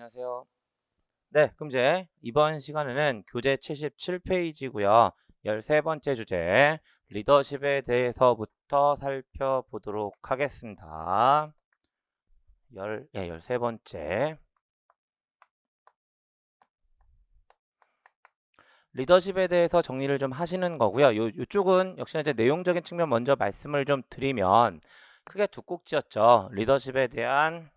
안녕하세요. 네, 그럼 이제 이번 시간에는 교재 77페이지고요. 13번째 주제, 리더십에 대해서부터 살펴보도록 하겠습니다. 13번째. 리더십에 대해서 정리를 좀 하시는 거고요. 요쪽은 역시나 이제 내용적인 측면 먼저 말씀을 좀 드리면 크게 두 꼭지였죠. 리더십에 대한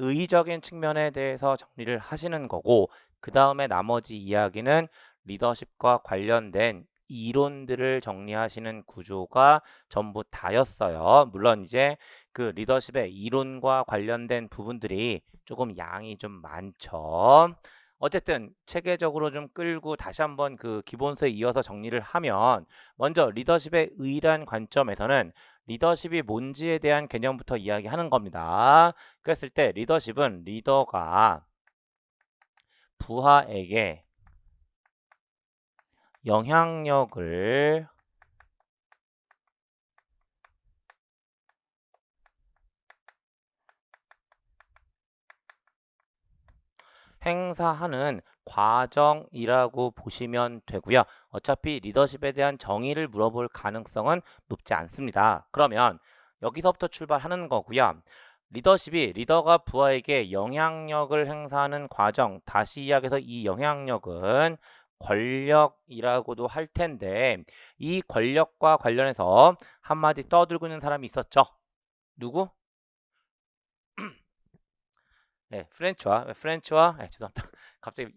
의의적인 측면에 대해서 정리를 하시는 거고, 그 다음에 나머지 이야기는 리더십과 관련된 이론들을 정리하시는 구조가 전부 다였어요. 물론 이제 그 리더십의 이론과 관련된 부분들이 조금 양이 좀 많죠. 어쨌든 체계적으로 좀 끌고 다시 한번 그 기본서에 이어서 정리를 하면, 먼저 리더십의 의의란 관점에서는 리더십이 뭔지에 대한 개념부터 이야기하는 겁니다. 그랬을 때 리더십은 리더가 부하에게 영향력을 행사하는 과정이라고 보시면 되고요. 어차피 리더십에 대한 정의를 물어볼 가능성은 높지 않습니다. 그러면 여기서부터 출발하는 거고요. 리더십이 리더가 부하에게 영향력을 행사하는 과정, 다시 이야기해서 이 영향력은 권력이라고도 할 텐데, 이 권력과 관련해서 한마디 떠들고 있는 사람이 있었죠. 누구? 네, 프렌치와 죄송합니다. 갑자기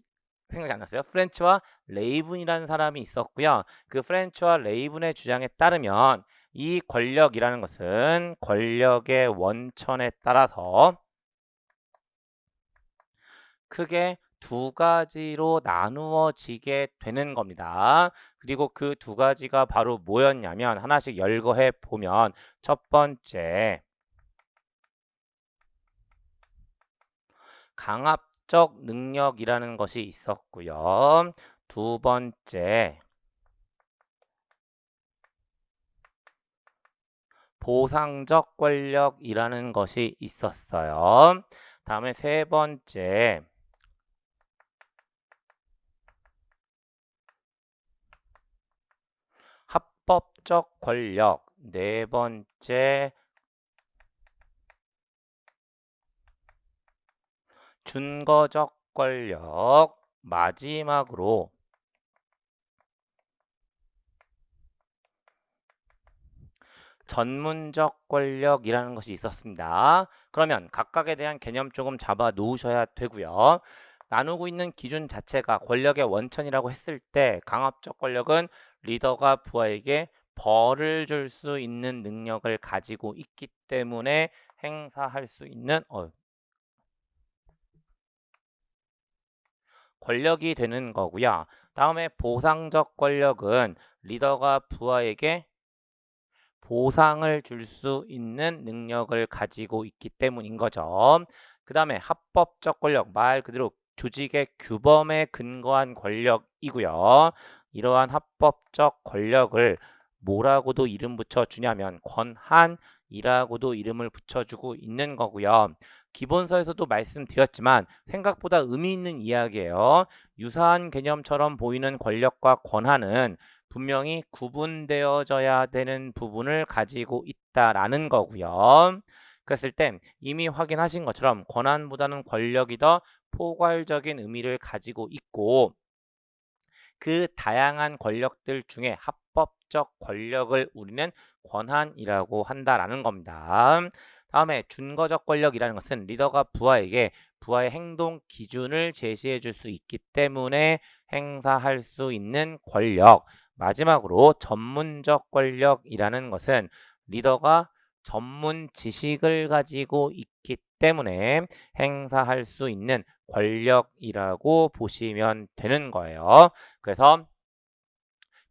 생각이 안 났어요. 프렌치와 레이븐이라는 사람이 있었고요. 그 프렌치와 레이븐의 주장에 따르면 이 권력이라는 것은 권력의 원천에 따라서 크게 두 가지로 나누어지게 되는 겁니다. 그리고 그 두 가지가 바로 뭐였냐면, 하나씩 열거해 보면, 첫 번째 강압적 능력이라는 것이 있었고요. 두 번째 보상적 권력이라는 것이 있었어요. 다음에 세 번째 합법적 권력, 네 번째 준거적 권력, 마지막으로 전문적 권력이라는 것이 있었습니다. 그러면 각각에 대한 개념 조금 잡아 놓으셔야 되고요. 나누고 있는 기준 자체가 권력의 원천이라고 했을 때, 강압적 권력은 리더가 부하에게 벌을 줄 수 있는 능력을 가지고 있기 때문에 행사할 수 있는 권력이 되는 거고요. 다음에 보상적 권력은 리더가 부하에게 보상을 줄 수 있는 능력을 가지고 있기 때문인 거죠. 그 다음에 합법적 권력, 말 그대로 조직의 규범에 근거한 권력이고요. 이러한 합법적 권력을 뭐라고도 이름 붙여주냐면 권한이라고도 이름을 붙여주고 있는 거고요. 기본서에서도 말씀드렸지만 생각보다 의미 있는 이야기예요. 유사한 개념처럼 보이는 권력과 권한은 분명히 구분되어져야 되는 부분을 가지고 있다라는 거고요. 그랬을 때 이미 확인하신 것처럼 권한보다는 권력이 더 포괄적인 의미를 가지고 있고, 그 다양한 권력들 중에 합법적 권력을 우리는 권한이라고 한다라는 겁니다. 다음에 준거적 권력이라는 것은 리더가 부하의 행동 기준을 제시해 줄 수 있기 때문에 행사할 수 있는 권력. 마지막으로 전문적 권력이라는 것은 리더가 전문 지식을 가지고 있기 때문에 행사할 수 있는 권력이라고 보시면 되는 거예요. 그래서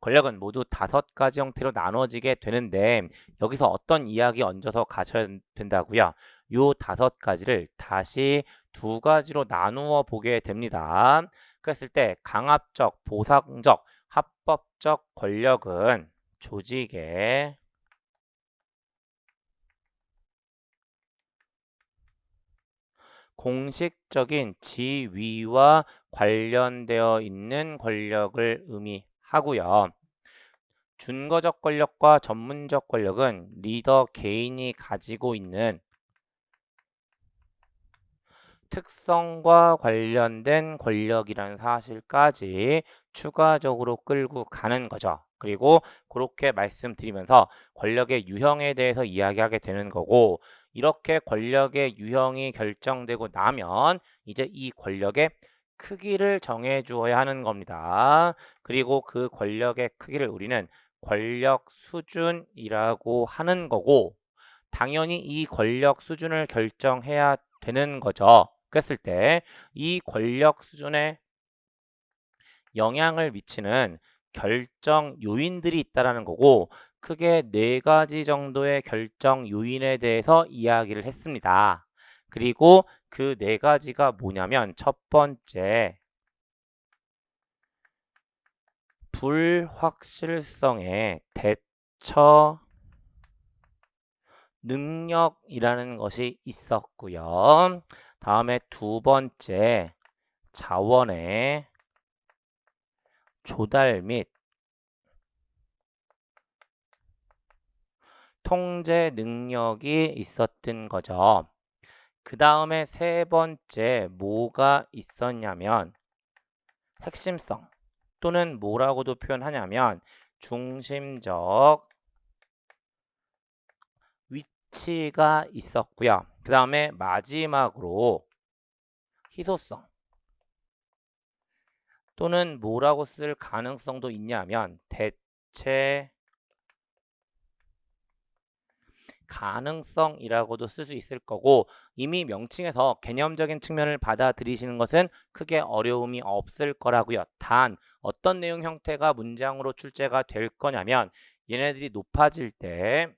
권력은 모두 5가지 형태로 나눠지게 되는데, 여기서 어떤 이야기 얹어서 가셔야 된다고요? 요 5가지를 다시 2가지로 나누어 보게 됩니다. 그랬을 때 강압적, 보상적, 합법적 권력은 조직의 공식적인 지위와 관련되어 있는 권력을 의미하고요. 준거적 권력과 전문적 권력은 리더 개인이 가지고 있는 특성과 관련된 권력이라는 사실까지 추가적으로 끌고 가는 거죠. 그리고 그렇게 말씀드리면서 권력의 유형에 대해서 이야기하게 되는 거고, 이렇게 권력의 유형이 결정되고 나면 이제 이 권력의 크기를 정해 주어야 하는 겁니다. 그리고 그 권력의 크기를 우리는 권력 수준이라고 하는 거고, 당연히 이 권력 수준을 결정해야 되는 거죠. 그랬을 때 이 권력 수준에 영향을 미치는 결정 요인들이 있다라는 거고, 크게 4가지 정도의 결정 요인에 대해서 이야기를 했습니다. 그리고 그 4가지가 뭐냐면, 첫 번째, 불확실성의 대처 능력이라는 것이 있었고요. 다음에 두 번째, 자원의 조달 및 통제 능력이 있었던 거죠. 그 다음에 세 번째, 뭐가 있었냐면 핵심성, 또는 뭐라고도 표현하냐면 중심적 위치가 있었고요. 그 다음에 마지막으로 희소성, 또는 뭐라고 쓸 가능성도 있냐면 대체 가능성이라고도 쓸 수 있을 거고, 이미 명칭에서 개념적인 측면을 받아들이시는 것은 크게 어려움이 없을 거라고요. 단 어떤 내용 형태가 문장으로 출제가 될 거냐면, 얘네들이 높아질 때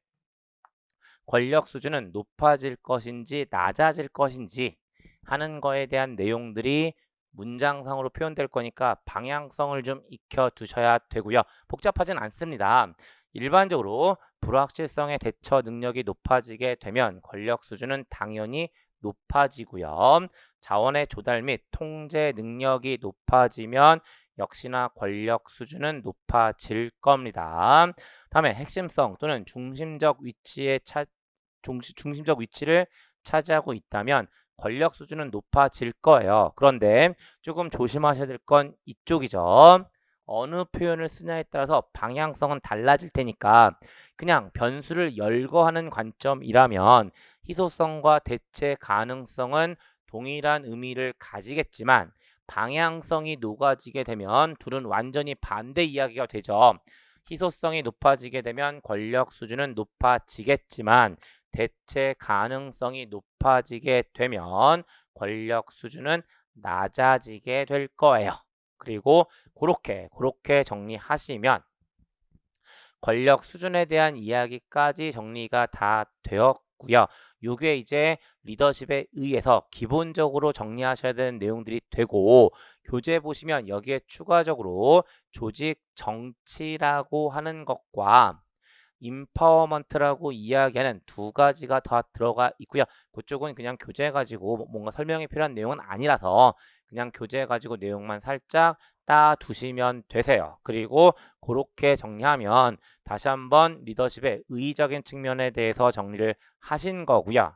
권력 수준은 높아질 것인지 낮아질 것인지 하는 거에 대한 내용들이 문장상으로 표현될 거니까 방향성을 좀 익혀두셔야 되고요. 복잡하진 않습니다. 일반적으로 불확실성의 대처 능력이 높아지게 되면 권력 수준은 당연히 높아지고요. 자원의 조달 및 통제 능력이 높아지면 역시나 권력 수준은 높아질 겁니다. 다음에 핵심성 또는 중심적 위치를 차지하고 있다면 권력 수준은 높아질 거예요. 그런데 조금 조심하셔야 될 건 이쪽이죠. 어느 표현을 쓰냐에 따라서 방향성은 달라질 테니까 그냥 변수를 열거하는 관점이라면 희소성과 대체 가능성은 동일한 의미를 가지겠지만, 방향성이 녹아지게 되면 둘은 완전히 반대 이야기가 되죠. 희소성이 높아지게 되면 권력 수준은 높아지겠지만, 대체 가능성이 높아지게 되면 권력 수준은 낮아지게 될 거예요. 그리고 그렇게 정리하시면 권력 수준에 대한 이야기까지 정리가 다 되었고요. 요게 이제 리더십에 의해서 기본적으로 정리하셔야 되는 내용들이 되고, 교재 보시면 여기에 추가적으로 조직 정치라고 하는 것과 임파워먼트라고 이야기하는 2가지가 더 들어가 있고요. 그쪽은 그냥 교재 가지고 뭔가 설명이 필요한 내용은 아니라서 그냥 교재 가지고 내용만 살짝 따두시면 되세요. 그리고 그렇게 정리하면 다시 한번 리더십의 의의적인 측면에 대해서 정리를 하신 거고요.